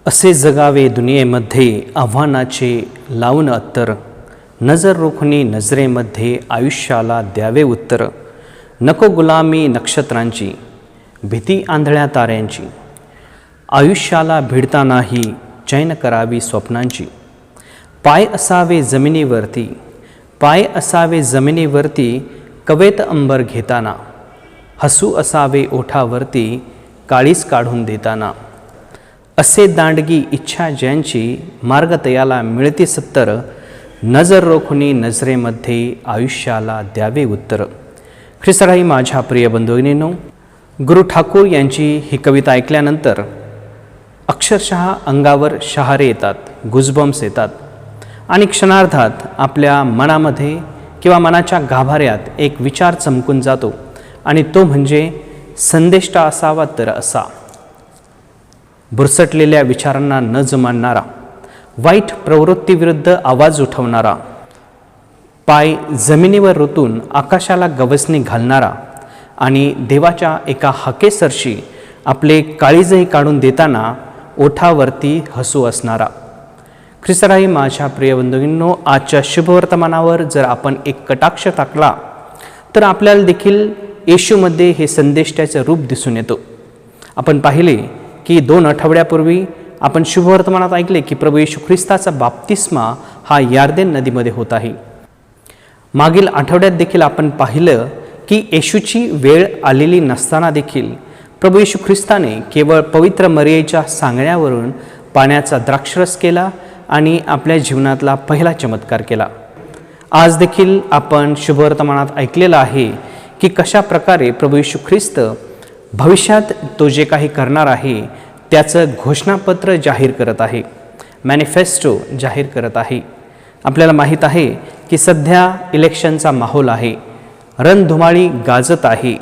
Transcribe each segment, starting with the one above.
असे जगावे दुनियेमध्ये आव्हानाचे लावून अत्तर, नजर रोखणी नजरेमध्ये आयुष्याला द्यावे उत्तर. नको गुलामी नक्षत्रांची, भीती आंधळ्या ताऱ्यांची, आयुष्याला भिडता नाही चैन करावी स्वप्नांची. पाय असावे जमिनीवरती, पाय असावे जमिनीवरती, कवेत अंबर घेताना, हसू असावे ओठावरती काळीज काढून देताना. असे दांडगी इच्छा ज्यांची, मार्ग तयाला मिळते सत्तर, नजर रोखणी नजरेमध्ये आयुष्याला द्यावे उत्तर. ख्रिस्ताई माझ्या प्रिय बंधूंनो, गुरु ठाकूर यांची ही कविता ऐकल्यानंतर अक्षरशः अंगावर शहारे येतात, गुजबम्स येतात आणि क्षणार्धात आपल्या मनामध्ये किंवा मनाच्या गाभाऱ्यात एक विचार चमकून जातो आणि तो म्हणजे संदेष्टा असावा तर असा. बुरसटलेल्या विचारांना न जुमानणारा, वाईट प्रवृत्तीविरुद्ध आवाज उठवणारा, पाय जमिनीवर रोतून आकाशाला गवसणी घालणारा आणि देवाच्या एका हाकेसरशी आपले काळीजही काढून देताना ओठावरती हसू असणारा. ख्रिस्ताई माझ्या प्रिय बंधूंनो, आजच्या शुभवर्तमानावर जर आपण एक कटाक्ष टाकला तर आपल्याला देखील येशूमध्ये हे संदेष्ट्याचं रूप दिसून येतो. आपण पाहिले की 2 आठवड्यापूर्वी आपण शुभवर्तमानात ऐकले की प्रभू येशू ख्रिस्ताचा बाप्तिस्मा हा यार्देन नदीमध्ये होत आहे. मागील आठवड्यात देखील आपण पाहिलं की येशूची वेळ आलेली नसताना देखील प्रभू येशू ख्रिस्ताने केवळ पवित्र मरियेच्या सांगण्यावरून पाण्याचा द्राक्षरस केला आणि आपल्या जीवनातला पहिला चमत्कार केला. आज देखील आपण शुभवर्तमानात ऐकलेलं आहे की कशा प्रकारे प्रभू येशू ख्रिस्त भविष्यात तो जे काही करणार आहे त्याचं घोषणापत्र जाहीर करत आहे, मॅनिफेस्टो जाहीर करत आहे. आपल्याला माहीत आहे की सध्या इलेक्शनचा माहोल आहे, रणधुमाळी गाजत आहे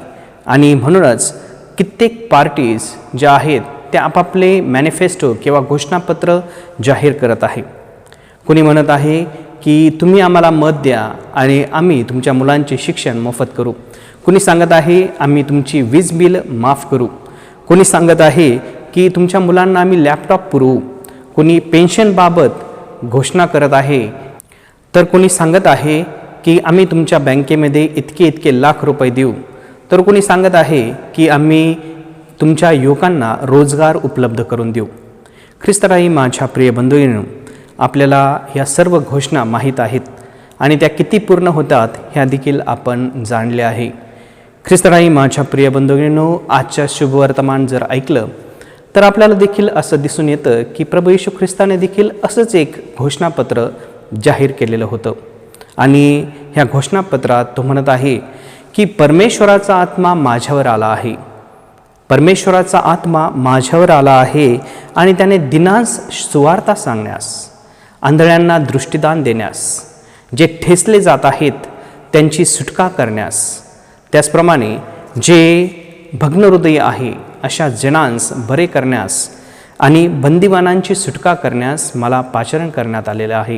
आणि म्हणूनच कित्येक पार्टीज ज्या आहेत त्या आपापले मॅनिफेस्टो किंवा घोषणापत्र जाहीर करत आहे. कोणी म्हणत आहे की तुम्ही आम्हाला मत द्या आणि आम्ही तुमच्या मुलांचे शिक्षण मोफत करू. कोणी सांगत आहे आम्ही तुमची वीज बिल माफ करू. कोणी सांगत आहे की तुमच्या मुलांना आम्ही लॅपटॉप पुरवू. कोणी पेन्शनबाबत घोषणा करत आहे, तर कोणी सांगत आहे की आम्ही तुमच्या बँकेमध्ये इतके लाख रुपये देऊ. तर कोणी सांगत आहे की आम्ही तुमच्या युवकांना रोजगार उपलब्ध करून देऊ. ख्रिस्ताई माझ्या प्रिय बंधूंनो, आपल्याला या सर्व घोषणा माहीत आहेत आणि त्या किती पूर्ण होतात ह्या देखील आपण जाणले आहे. ख्रिस्ताई माझ्या प्रिय बंधूंनो, आजच्या शुभवर्तमान जर ऐकलं तर आपल्याला देखील असं दिसून येतं की प्रभू येशू ख्रिस्ताने देखील असंच एक घोषणापत्र जाहीर केलेलं होतं आणि ह्या घोषणापत्रात तो म्हणत आहे की परमेश्वराचा आत्मा माझ्यावर आला आहे, परमेश्वराचा आत्मा माझ्यावर आला आहे आणि त्याने दिनास सुवार्ता सांगण्यास, आंधळ्यांना दृष्टिदान देण्यास, जे ठेचले जात आहेत त्यांची सुटका करण्यास, त्याचप्रमाणे जे भग्नहृदय आहे अशा जनांस बरे करण्यास आणि बंदिवानांची सुटका करण्यास मला पाचारण करण्यात आलेलं आहे.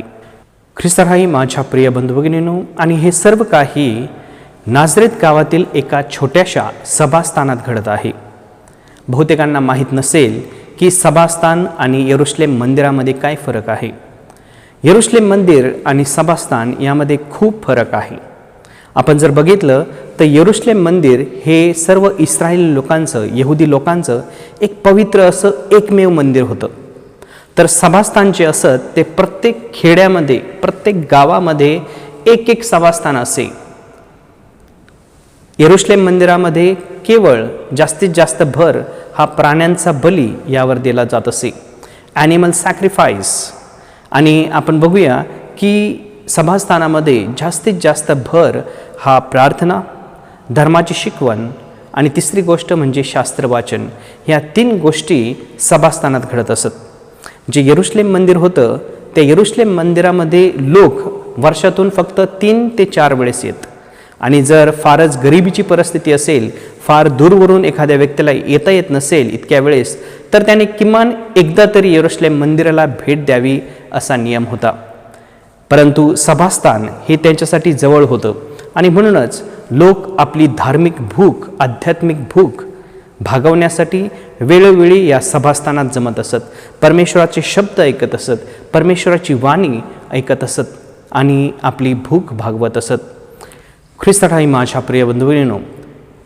ख्रिस्ताई माझ्या प्रिय बंधू-भगिनींनो, आणि हे सर्व काही नाझरेत गावातील एका छोट्याशा सभास्थानात घडत आहे. बहुतेकांना माहीत नसेल की सभास्थान आणि यरुशलेम मंदिरामध्ये काय फरक आहे. यरुशलेम मंदिर आणि सभास्थान यामध्ये खूप फरक आहे. आपण जर बघितलं तर यरुशलेम मंदिर हे सर्व इस्रायली लोकांचं, यहुदी लोकांचं एक पवित्र असं एकमेव मंदिर होतं. तर सभास्थान जे असत ते प्रत्येक खेड्यामध्ये, प्रत्येक गावामध्ये एक सभास्थान असे. यरुशलेम मंदिरामध्ये केवळ जास्तीत जास्त भर हा प्राण्यांचा बली यावर दिला जात असे, ॲनिमल सॅक्रिफाईस. आणि आपण बघूया की सभास्थानामध्ये जास्तीत जास्त भर हा प्रार्थना, धर्माची शिकवण आणि तिसरी गोष्ट म्हणजे शास्त्रवाचन. ह्या 3 गोष्टी सभास्थानात घडत असत. जे यरुशलेम मंदिर होतं त्या यरुशलेम मंदिरामध्ये लोक वर्षातून फक्त 3 ते 4 वेळेस येत आणि जर फारच गरिबीची परिस्थिती असेल, फार दूरवरून एखाद्या व्यक्तीला येता येत नसेल इतक्या वेळेस, तर त्याने किमान एकदा तरी यरुशलेम मंदिराला भेट द्यावी असा नियम होता. परंतु सभास्थान हे त्यांच्यासाठी जवळ होतं आणि म्हणूनच लोक आपली धार्मिक भूक, आध्यात्मिक भूक भागवण्यासाठी वेळोवेळी या सभास्थानात जमत असत, परमेश्वराचे शब्द ऐकत असत, परमेश्वराची वाणी ऐकत असत आणि आपली भूक भागवत असत. ख्रिस्ताठाई माझ्या प्रिय बंधूंनो,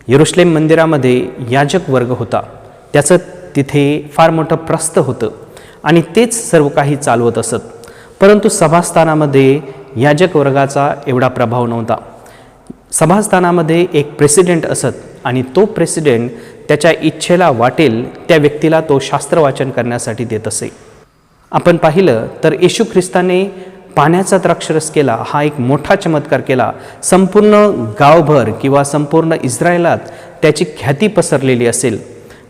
यरुशलेम मंदिरामध्ये याजक वर्ग होता. त्याचं तिथे फार मोठं प्रस्थ होतं आणि तेच सर्व काही चालवत असत. परंतु सभास्थानामध्ये याजक वर्गाचा एवढा प्रभाव नव्हता. सभास्थानामध्ये एक प्रेसिडेंट असत आणि तो प्रेसिडेंट त्याच्या इच्छेला वाटेल त्या व्यक्तीला तो शास्त्रवाचन करण्यासाठी देत असे. आपण पाहिलं तर येशू ख्रिस्ताने पाण्याचा द्राक्षरस केला, हा एक मोठा चमत्कार केला. संपूर्ण गावभर किंवा संपूर्ण इस्रायलात त्याची ख्याती पसरलेली असेल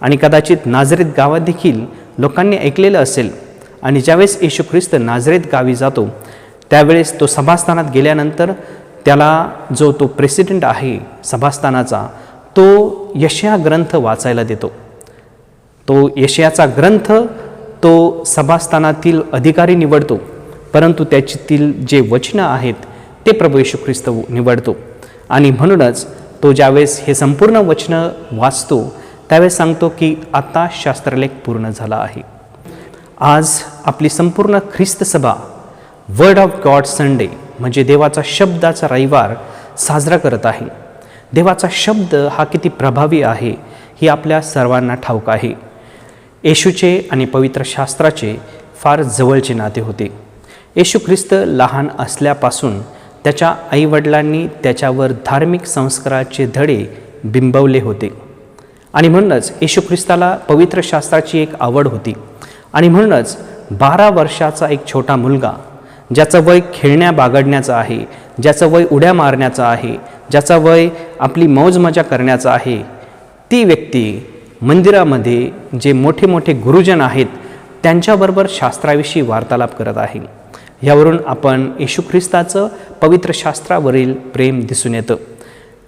आणि कदाचित नाझरेत गावात देखील लोकांनी ऐकलेलं असेल. आणि ज्यावेळेस येशू ख्रिस्त नाझरेत गावी जातो त्यावेळेस तो सभास्थानात गेल्यानंतर त्याला जो तो प्रेसिडेंट आहे सभास्थानाचा, तो यशया ग्रंथ वाचायला देतो. तो यशयाचा ग्रंथ तो सभास्थानातील अधिकारी निवडतो, परंतु त्याच्यातील जे वचनं आहेत ते प्रभू येशू ख्रिस्त निवडतो. आणि म्हणूनच तो ज्यावेळेस हे संपूर्ण वचनं वाचतो त्यावेळेस सांगतो की आता शास्त्रलेख पूर्ण झाला आहे. आज आपली संपूर्ण ख्रिस्त सभा वर्ड ऑफ गॉड संडे म्हणजे देवाचा शब्दाचा रविवार साजरा करत आहे. देवाचा शब्द हा किती प्रभावी आहे हे आपल्या सर्वांना ठाऊक आहे. येशूचे आणि पवित्र शास्त्राचे फार जवळचे नाते होते. येशू ख्रिस्त लहान असल्यापासून त्याच्या आईवडिलांनी त्याच्यावर धार्मिक संस्काराचे धडे बिंबवले होते आणि म्हणूनच येशू ख्रिस्ताला पवित्र शास्त्राची एक आवड होती. आणि म्हणूनच 12 वर्षाचा एक छोटा मुलगा, ज्याचं वय खेळण्या बागडण्याचं आहे, ज्याचं वय उड्या मारण्याचं आहे, ज्याचं वय आपली मौजमजा करण्याचं आहे, ती व्यक्ती मंदिरामध्ये जे मोठे मोठे गुरुजन आहेत त्यांच्याबरोबर शास्त्राविषयी वार्तालाप करत आहे. यावरून आपण येशू ख्रिस्ताचं पवित्र शास्त्रावरील प्रेम दिसून येतं.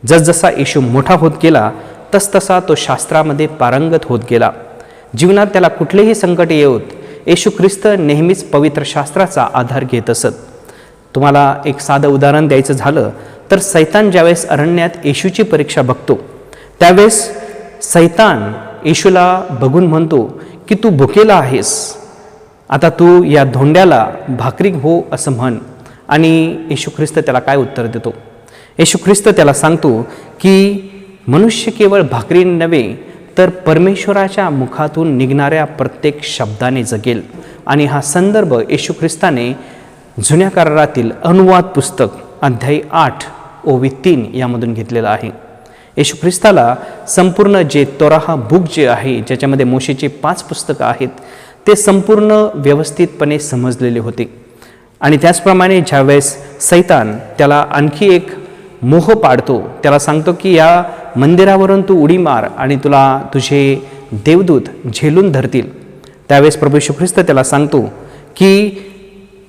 जसजसा येशू मोठा होत गेला तसतसा तो शास्त्रामध्ये पारंगत होत गेला. जीवनात त्याला कुठलेही संकट येऊत येशू ख्रिस्त नेहमीच पवित्र शास्त्राचा आधार घेत असत. तुम्हाला एक साधं उदाहरण द्यायचं झालं तर सैतान ज्यावेळेस अरण्यात येशूची परीक्षा बघतो त्यावेळेस सैतान येशूला बघून म्हणतो की तू भुकेला आहेस, आता तू या धोंड्याला भाकरी हो असं म्हण. आणि येशू ख्रिस्त त्याला काय उत्तर देतो? येशू ख्रिस्त त्याला सांगतो की मनुष्य केवळ भाकरीने नव्हे तर परमेश्वराच्या मुखातून निघणाऱ्या प्रत्येक शब्दाने जगेल. आणि हा संदर्भ येशू ख्रिस्ताने जुन्या करारातील अनुवाद पुस्तक अध्याय 8 ओवी 3 यामधून घेतलेला आहे. येशू ख्रिस्ताला संपूर्ण जे तोराह बुक जे आहे, ज्याच्यामध्ये मोशेची 5 पुस्तकं आहेत, ते संपूर्ण व्यवस्थितपणे समजलेले होते. आणि त्याचप्रमाणे ज्यावेळेस सैतान त्याला आणखी एक मोह पाडतो, त्याला सांगतो की या मंदिरावरून तू उडी मार आणि तुला तुझे देवदूत झेलून धरतील, त्यावेळेस प्रभू येशू ख्रिस्त त्याला सांगतो की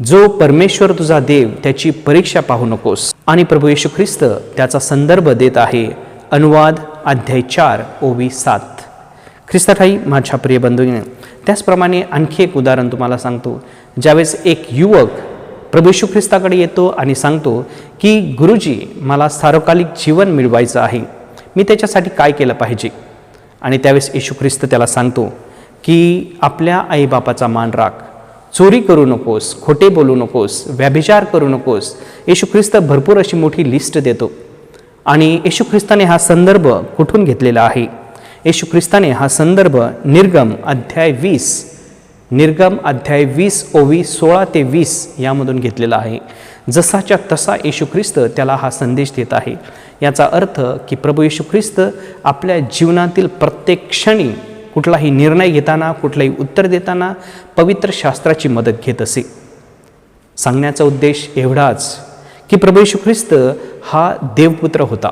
जो परमेश्वर तुझा देव त्याची परीक्षा पाहू नकोस. आणि प्रभू येशू ख्रिस्त त्याचा संदर्भ देत आहे अनुवाद अध्याय 4 ओवी 7. ख्रिस्ताठाई माझ्या प्रिय बंधूंनो, त्याचप्रमाणे आणखी एक उदाहरण तुम्हाला सांगतो. ज्यावेळेस एक युवक प्रभू येशू ख्रिस्ताकडे येतो आणि सांगतो की गुरुजी, मला सार्वकालिक जीवन मिळवायचं आहे, मी त्याच्यासाठी काय केलं पाहिजे? आणि त्यावेळेस येशू ख्रिस्त त्याला सांगतो की आपल्या आईबापाचा मान राख, चोरी करू नकोस, खोटे बोलू नकोस, व्यभिचार करू नकोस. येशू ख्रिस्त भरपूर अशी मोठी लिस्ट देतो. आणि येशू ख्रिस्ताने हा संदर्भ कुठून घेतलेला आहे? येशू ख्रिस्ताने हा संदर्भ निर्गम अध्याय 20 ओवी 16 ते 20 यामधून घेतलेला आहे. जसाच्या तसा येशू ख्रिस्त त्याला हा संदेश देत आहे. याचा अर्थ की प्रभू येशू ख्रिस्त आपल्या जीवनातील प्रत्येक क्षणी कुठलाही निर्णय घेताना, कुठलाही उत्तर देताना पवित्र शास्त्राची मदत घेत असे. सांगण्याचा उद्देश एवढाच की प्रभू येशू ख्रिस्त हा देवपुत्र होता.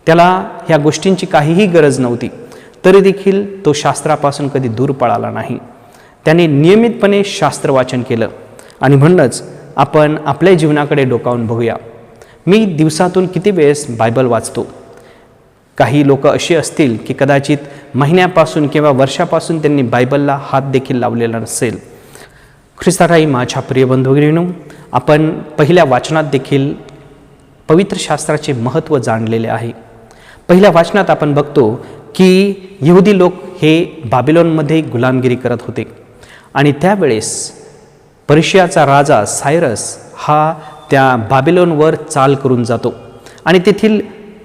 त्याला ह्या गोष्टींची काहीही गरज नव्हती, तरी देखील तो शास्त्रापासून कधी दूर पळाला नाही. त्याने नियमितपणे शास्त्र वाचन केलं. आणि म्हणूनच आपण आपल्या जीवनाकडे डोकावून बघूया. मी दिवसातून किती वेळेस बायबल वाचतो? काही लोक असे असतील की कदाचित महिन्यापासून किंवा वर्षापासून त्यांनी बायबलला हात देखील लावलेला नसेल. ख्रिस्ताठाई माझ्या प्रिय बंधूंनो, आपण पहिल्या वाचनात देखील पवित्र शास्त्राचे महत्त्व जाणलेले आहे. पहिल्या वाचनात आपण बघतो की यहुदी लोक हे बाबिलोनमध्ये गुलामगिरी करत होते आणि त्यावेळेस पर्शियाचा राजा सायरस हा त्या बाबिलोनवर चाल करून जातो आणि तेथील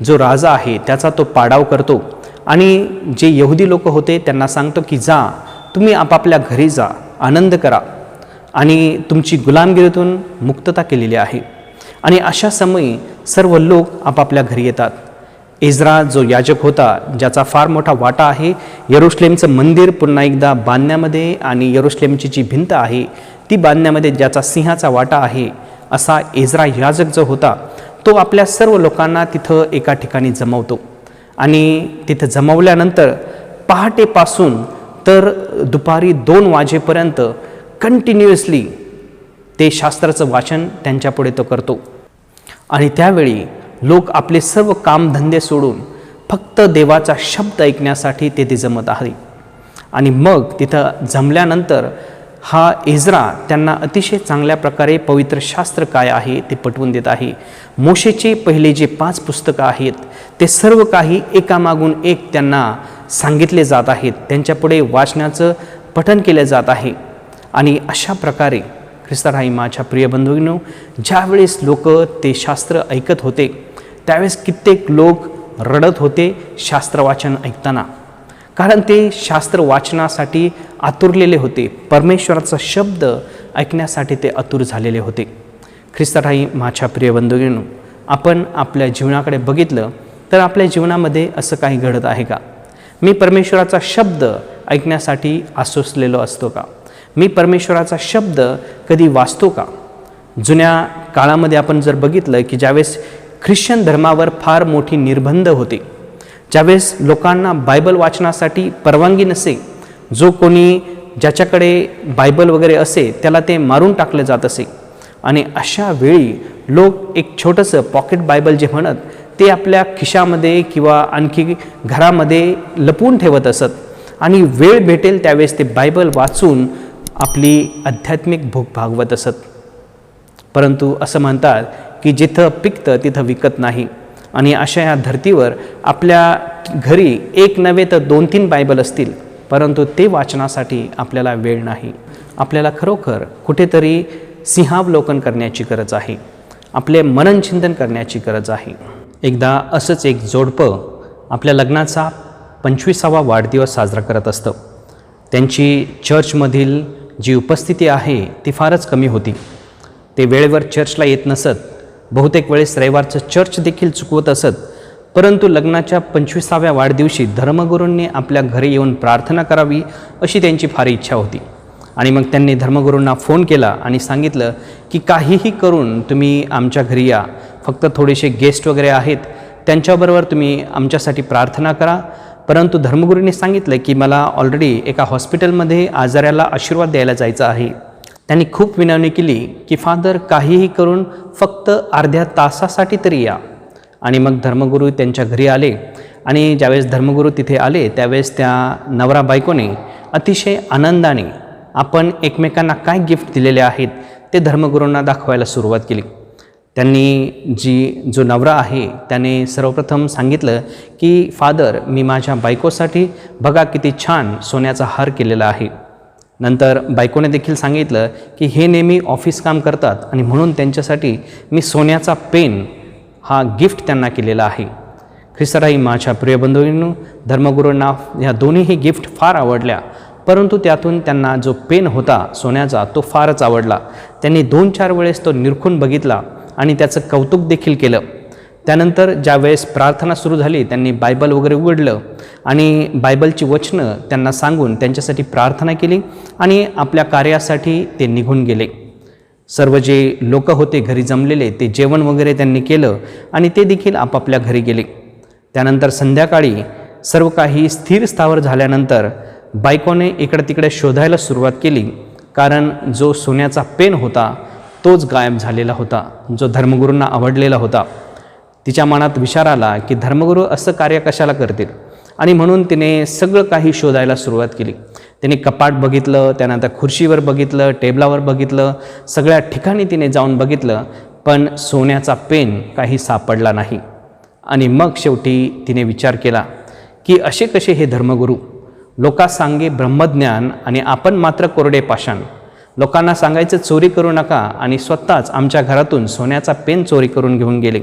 जो राजा आहे त्याचा तो पाडाव करतो आणि जे यहुदी लोक होते त्यांना सांगतो की जा, तुम्ही आपापल्या घरी जा, आनंद करा आणि तुमची गुलामगिरीतून मुक्तता केलेली आहे. आणि अशा समयी सर्व लोक आपापल्या घरी येतात. इज्रा जो याजक होता, ज्याचा फार मोठा वाटा आहे यरुशलेमचं मंदिर पुन्हा एकदा बांधण्यामध्ये आणि यरुशलेमची जी भिंत आहे ती बांधण्यामध्ये, ज्याचा सिंहाचा वाटा आहे, असा इज्रा याजक जो होता तो आपल्या सर्व लोकांना तिथं एका ठिकाणी जमवतो आणि तिथं जमवल्यानंतर पहाटेपासून तर दुपारी 2 वाजेपर्यंत कंटिन्युअसली ते शास्त्राचं वाचन त्यांच्यापुढे तो करतो. आणि त्यावेळी लोक आपले सर्व कामधंदे सोडून फक्त देवाचा शब्द ऐकण्यासाठी ते जमत आहे. आणि मग तिथं जमल्यानंतर हा इज्रा त्यांना अतिशय चांगल्या प्रकारे पवित्र शास्त्र काय आहे ते पटवून देत आहे. मोशेचे पहिले जे 5 पुस्तकं आहेत ते सर्व काही एकामागून एक त्यांना सांगितले जात आहेत, त्यांच्यापुढे वाचनाचं पठण केले जात आहे. आणि अशा प्रकारे ख्रिस्ताराई माझ्या प्रिय बंधूंनो, ज्यावेळेस लोक ते शास्त्र ऐकत होते त्यावेळेस कित्येक लोक रडत होते शास्त्र वाचन ऐकताना, कारण ते शास्त्र वाचनासाठी आतुरलेले होते, परमेश्वराचा शब्द ऐकण्यासाठी ते आतुर झालेले होते. ख्रिस्ताराई माझ्या प्रिय बंधूंनो, आपण आपल्या जीवनाकडे बघितलं तर आपल्या जीवनामध्ये असं काही घडत आहे का? मी परमेश्वराचा शब्द ऐकण्यासाठी आसुसलेलो असतो का? मी परमेश्वराचा शब्द कधी वाचतो का? जुन्या काळामध्ये आपण जर बघितलं की ज्यावेळेस ख्रिश्चन धर्मावर फार मोठी निर्बंध होते, ज्यावेळेस लोकांना बायबल वाचनासाठी परवानगी नसे, जो कोणी ज्याच्याकडे बायबल वगैरे असे त्याला ते मारून टाकलं जात असे. आणि अशा वेळी लोक एक छोटंसं पॉकेट बायबल जे म्हणत ते आपल्या खिशामध्ये किंवा आणखी घरामध्ये लपवून ठेवत असत आणि वेळ भेटेल त्यावेळेस ते बायबल वाचून आपली आध्यात्मिक भूक भागवत असत. परंतु असं म्हणतात की जिथं पिकतं तिथं विकत नाही. आणि अशा या धर्तीवर आपल्या घरी एक नव्हे तर 2-3 बायबल असतील, परंतु ते वाचनासाठी आपल्याला वेळ नाही. आपल्याला खरोखर कुठेतरी सिंहावलोकन करण्याची गरज आहे, आपले मननचिंतन करण्याची गरज आहे. एकदा असंच एक जोडपं आपल्या लग्नाचा 25वा वाढदिवस साजरा करत असतं. त्यांची चर्चमधील जी उपस्थिती आहे ती फारच कमी होती. ते वेळेवर चर्चला येत नसत, बहुतेक वेळेस रविवारचं चर्च देखील चुकवत असत. परंतु लग्नाच्या 25व्या वाढदिवशी धर्मगुरूंनी आपल्या घरी येऊन प्रार्थना करावी अशी त्यांची फार इच्छा होती. आणि मग त्यांनी धर्मगुरूंना फोन केला आणि सांगितलं की काहीही करून तुम्ही आमच्या घरी या, फक्त थोडेसे गेस्ट वगैरे आहेत त्यांच्याबरोबर तुम्ही आमच्यासाठी प्रार्थना करा. परंतु धर्मगुरूंनी सांगितलं की मला ऑलरेडी एका हॉस्पिटलमध्ये आजाऱ्याला आशीर्वाद द्यायला जायचं आहे. त्यांनी खूप विनवणी केली की फादर काहीही करून फक्त अर्ध्या तासासाठी तरी या. आणि मग धर्मगुरू त्यांच्या घरी आले आणि ज्यावेळेस धर्मगुरू तिथे आले त्यावेळेस त्या नवरा बायकोने अतिशय आनंदाने आपण एकमेकांना काय गिफ्ट दिलेले आहेत ते धर्मगुरूंना दाखवायला सुरुवात केली. त्यांनी जो नवरा आहे त्याने सर्वप्रथम सांगितलं की फादर, मी माझ्या बायकोसाठी बघा किती छान सोन्याचा हार केलेला आहे. नंतर बायकोने देखील सांगितलं की हे नेहमी ऑफिस काम करतात आणि म्हणून त्यांच्यासाठी मी सोन्याचा पेन हा गिफ्ट त्यांना केलेला आहे. ख्रिस्ताराई माझ्या प्रिय बंधूंनो, धर्मगुरूंना ह्या दोन्हीही गिफ्ट फार आवडल्या, परंतु त्यातून त्यांना जो पेन होता सोन्याचा तो फारच आवडला. त्यांनी 2-4 वेळेस तो निरखून बघितला आणि त्याचं कौतुक देखील केलं. त्यानंतर ज्यावेळेस प्रार्थना सुरू झाली त्यांनी बायबल वगैरे उघडलं आणि बायबलची वचनं त्यांना सांगून त्यांच्यासाठी प्रार्थना केली आणि आपल्या कार्यासाठी ते निघून गेले. सर्व जे लोक होते घरी जमलेले ते जेवण वगैरे त्यांनी केलं आणि ते देखील आपापल्या घरी गेले. त्यानंतर संध्याकाळी सर्व काही स्थिर स्थावर झाल्यानंतर बायकोने इकडे तिकडे शोधायला सुरुवात केली, कारण जो सोन्याचा पेन होता तोच गायब झालेला होता, जो धर्मगुरूंना आवडलेला होता. तिच्या मनात विचार आला की धर्मगुरू असं कार्य कशाला करतील, आणि म्हणून तिने सगळं काही शोधायला सुरुवात केली. तिने कपाट बघितलं, त्यानंतर खुर्चीवर बघितलं, टेबलावर बघितलं, सगळ्या ठिकाणी तिने जाऊन बघितलं, पण सोन्याचा पेन काही सापडला नाही. आणि मग शेवटी तिने विचार केला की असे कसे हे धर्मगुरू, लोका सांगे ब्रह्मज्ञान आणि आपण मात्र कोरडे पाषाण. लोकांना सांगायचं चोरी करू नका आणि स्वतःच आमच्या घरातून सोन्याचा पेन चोरी करून घेऊन गेले.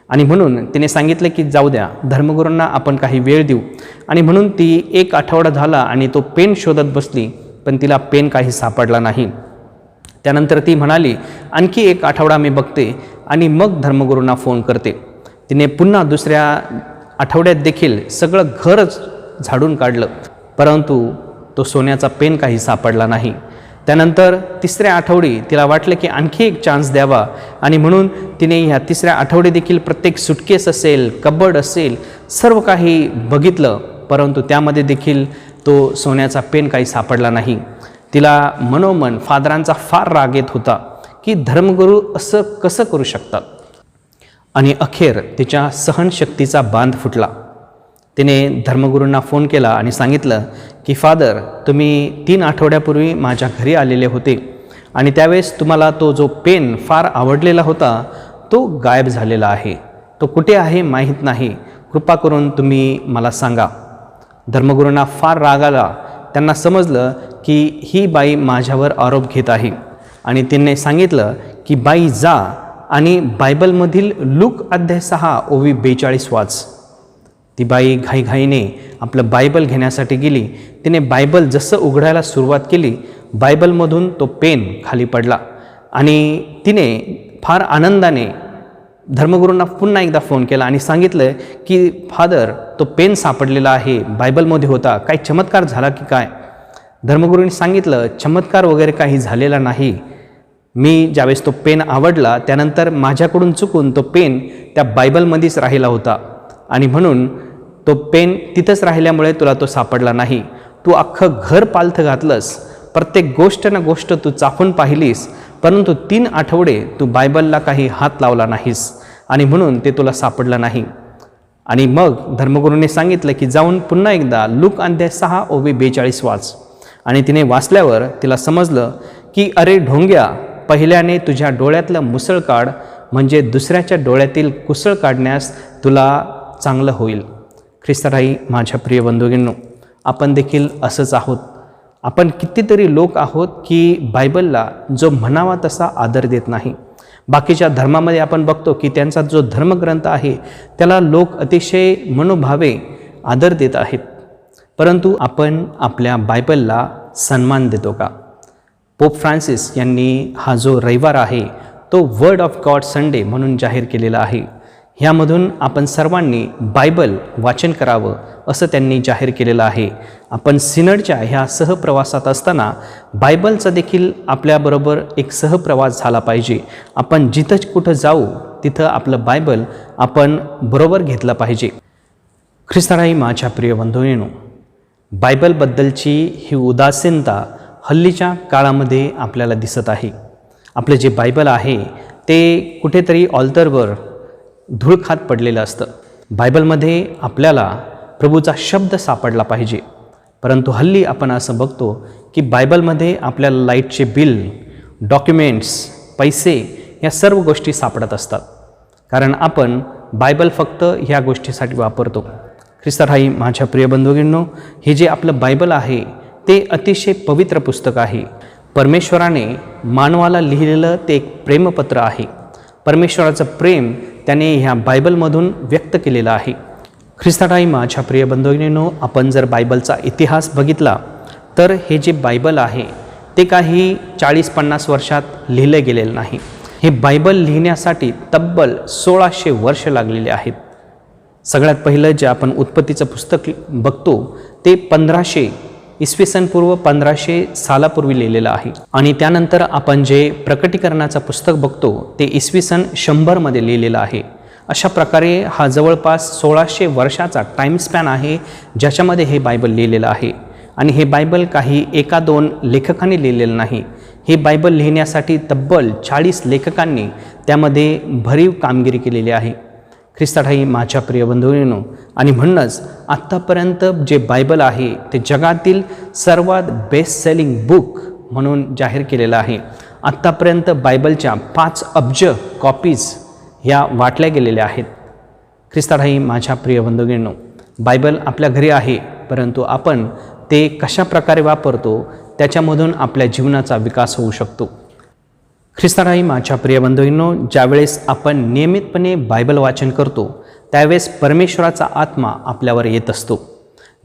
आणि म्हणून तिने सांगितले की जाऊ द्या, धर्मगुरूंना आपण काही वेळ देऊ. आणि म्हणून ती 1 आठवडा झाला आणि तो पेन शोधत बसली, पण तिला पेन काही सापडला नाही. त्यानंतर ती म्हणाली, आणखी 1 आठवडा मी बघते आणि मग धर्मगुरूंना फोन करते. तिने पुन्हा दुसऱ्या आठवड्यात देखील सगळं घरच झाडून काढलं, परंतु तो सोन्याचा पेन काही सापडला नाही. त्यानंतर 3ऱ्या आठवडी तिला वाटलं की आणखी एक चान्स द्यावा आणि म्हणून तिने ह्या 3ऱ्या आठवडी देखील प्रत्येक सुटकेस असेल, कबड असेल, सर्व काही बघितलं, परंतु त्यामध्ये देखील तो सोन्याचा पेन काही सापडला नाही. तिला मनोमन फादरांचा फार राग येत होता की धर्मगुरू असं कसं करू शकतात. आणि अखेर तिच्या सहनशक्तीचा बांध फुटला. तिने धर्मगुरूंना फोन केला आणि सांगितलं की फादर, तुम्ही 3 आठवड्यापूर्वी माझ्या घरी आलेले होते आणि त्यावेळेस तुम्हाला तो जो पेन फार आवडलेला होता तो गायब झालेला आहे. तो कुठे आहे माहीत नाही. कृपा करून तुम्ही मला सांगा. धर्मगुरूंना फार राग आला. त्यांना समजलं की ही बाई माझ्यावर आरोप घेत आहे आणि तिने सांगितलं की बाई जा आणि बायबलमधील लूक अध्याय 6 ओवी 42 वाच. ती बाई घाईघाईने आपलं बायबल घेण्यासाठी गेली. तिने बायबल जसं उघडायला सुरुवात केली, बायबलमधून तो पेन खाली पडला आणि तिने फार आनंदाने धर्मगुरूंना पुन्हा एकदा फोन केला आणि सांगितलं की फादर, तो पेन सापडलेला आहे, बायबलमध्ये होता, काही चमत्कार झाला की काय. धर्मगुरूंनी सांगितलं, चमत्कार वगैरे काही झालेला नाही. मी ज्यावेळेस तो पेन आवडला त्यानंतर माझ्याकडून चुकून तो पेन त्या बायबलमध्येच राहिला होता आणि म्हणून तो पेन तिथंच राहिल्यामुळे तुला तो सापडला नाही. तू अख्खं घर पालथं घातलंस, प्रत्येक गोष्ट ना गोष्ट तू चाखून पाहिलीस, परंतु 3 आठवडे तू बायबलला काही हात लावला नाहीस आणि म्हणून ते तुला सापडलं नाही. आणि मग धर्मगुरूंनी सांगितलं की जाऊन पुन्हा एकदा लूक अध्याय 6 ओवी 42 वाच. आणि तिने वाचल्यावर तिला समजलं की अरे ढोंग्या, पहिल्याने तुझ्या डोळ्यातलं मुसळ काढ, म्हणजे दुसऱ्याच्या डोळ्यातील कुसळ काढण्यास तुला चांगलं होईल. ख्रिस्ताराई माझ्या प्रिय बंधुगिनो, आपण देखील असंच आहोत. आपण कितीतरी लोक आहोत की बायबलला जो म्हणावा तसा आदर देत नाही. बाकीच्या धर्मामध्ये आपण बघतो की त्यांचा जो धर्मग्रंथ आहे त्याला लोक अतिशय मनोभावे आदर देत आहेत, परंतु आपण आपल्या बायबलला सन्मान देतो का? पोप फ्रान्सिस यांनी हा जो रविवार आहे तो वर्ड ऑफ गॉड संडे म्हणून जाहीर केलेला आहे. ह्यामधून आपण सर्वांनी बायबल वाचन करावं असं त्यांनी जाहीर केलेलं आहे. आपण सिनडच्या ह्या सहप्रवासात असताना बायबलचा देखील आपल्याबरोबर एक सहप्रवास झाला पाहिजे. आपण जिथं कुठं जाऊ तिथं आपलं बायबल आपण बरोबर घेतलं पाहिजे. ख्रिस्ताराई माझ्या प्रिय बंधूंनो, बायबलबद्दलची ही उदासीनता हल्लीच्या काळामध्ये आपल्याला दिसत आहे. आपलं जे बायबल आहे ते कुठेतरी ऑल्टरवर धूळ खात पडलेलं असतं. बायबलमध्ये आपल्याला प्रभूचा शब्द सापडला पाहिजे, परंतु हल्ली आपण असं बघतो की बायबलमध्ये आपल्याला लाईटचे बिल, डॉक्युमेंट्स, पैसे या सर्व गोष्टी सापडत असतात, कारण आपण बायबल फक्त ह्या गोष्टीसाठी वापरतो. ख्रिस्ताराई माझ्या प्रिय बंधुगिनो, हे जे आपलं बायबल आहे ते अतिशय पवित्र पुस्तक आहे. परमेश्वराने मानवाला लिहिलेलं ते एक प्रेमपत्र आहे. परमेश्वराचं प्रेम त्याने ह्या बायबलमधून व्यक्त केलेलं आहे. ख्रिस्ताराई माझ्या प्रिय बंधुगिनो, आपण जर बायबलचा इतिहास बघितला तर हे जे बायबल आहे ते काही 40-50 वर्षात लिहिलं गेलेलं नाही. हे बायबल लिहिण्यासाठी तब्बल 1600 वर्ष लागलेले आहेत. सगळ्यात पहिलं जे आपण उत्पत्तीचं पुस्तक बघतो ते 1500 इसवी सन पूर्व 1500 सालापूर्वी लिहिलेलं आहे. आणि त्यानंतर आपण जे प्रकटीकरणाचं पुस्तक बघतो ते इसवी सन 100मध्ये लिहिलेलं आहे. अशा प्रकारे हा जवळपास 1600 वर्षाचा टाईम स्पॅन आहे ज्याच्यामध्ये हे बायबल लिहिलेलं आहे. आणि हे बायबल काही 1-2 लेखकांनी लिहिलेलं नाही. हे बायबल लिहिण्यासाठी तब्बल 40 लेखकांनी त्यामध्ये भरीव कामगिरी केलेली आहे. ख्रिस्ताराई माझ्या प्रिय बंधूंनो, आणि म्हणूनच आत्तापर्यंत जे बायबल आहे ते जगातील सर्वात बेस्ट सेलिंग बुक म्हणून जाहीर केलेलं आहे. आत्तापर्यंत बायबलच्या 5 अब्ज कॉपीज ह्या वाटल्या गेलेल्या आहेत. ख्रिस्ताराई माझ्या प्रिय बंधूंनो, बायबल आपल्या घरी आहे, परंतु आपण ते कशा प्रकारे वापरतो त्याच्यामधून आपल्या जीवनाचा विकास होऊ शकतो. ख्रिस्तानाही माझ्या प्रिय बंधूंनो, ज्यावेळेस आपण नियमितपणे बायबल वाचन करतो त्यावेळेस परमेश्वराचा आत्मा आपल्यावर येत असतो.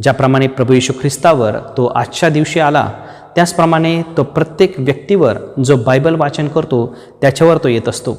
ज्याप्रमाणे प्रभू येशू ख्रिस्तावर तो आजच्या दिवशी आला, त्याचप्रमाणे तो प्रत्येक व्यक्तीवर जो बायबल वाचन करतो त्याच्यावर तो येत असतो.